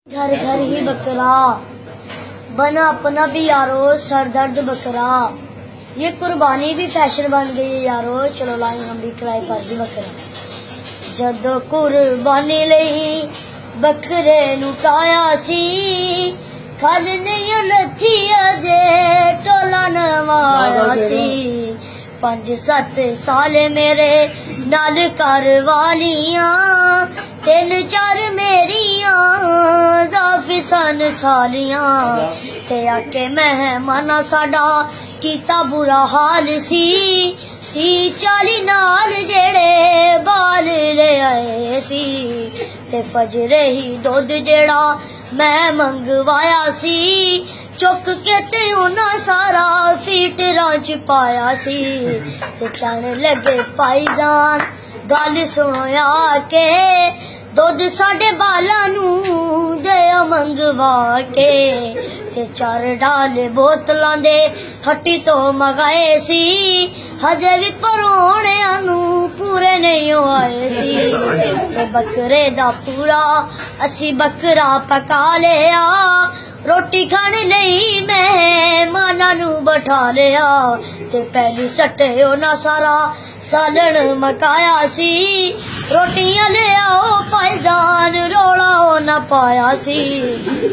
घर घर ही बकरा बना अपना भी यारो सर दर्द बकरा। ये कुर्बानी भी फैशन बन गई है यारो, चलो लाई हम भी ट्राई कर दी बकरा। जदों कुर्बानी लई बकरे नुटाया सी, खल नहीं लथी अजे टोला नवाया सी। 5-7 साल मेरे नाल कर वालियां, 3-4 मेरियां जाफी सन सालियां। ते आके मेहमाना साडा कीता बुरा हाल सी, 30-40 नाल जेड़े बाल ले आए सी। ते फजरे ही दुध जेड़ा मैं मंगवाया सी, चुक के ते उन्हां सारा फीटरां च पाया सी। ते कहने लगे भाईजान गल सुनो आके, दुध साडे बालां नूं दे मंगवा के। ते 4 डाले बोतलां दे हट्टी तो मंगाए सी, हजे भी परौणियां नूं पूरे नहीं आए सी। ते बकरे दा पूरा असी बकरा पका लिया, रोटी खाने नहीं मेहमानां नूं बैठा लिया। ते पहली सट्टे उन्हां सारा सालन मकाया सी, रोटियां ले आओ भाईजान रौला ना पाया सी।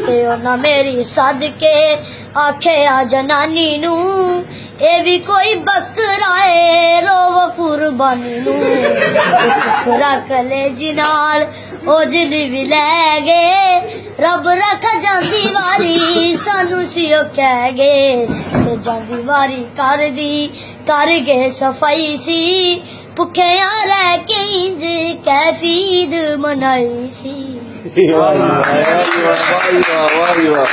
ते उन्हां मेरी सदके आखे आ जनानी नूं, ए भी कोई बकरा है रोव कुर्बानी नूं। बकरा कलेजी नाल ओजली भी लै गए, रब रख जांदी वारी सानू सियो कह गए। ते जांदी वारी कर दी कर गए सफाई सी, भुखिया रह के इंज कैफीद मनाई सी। वाह वाह वाह वाह।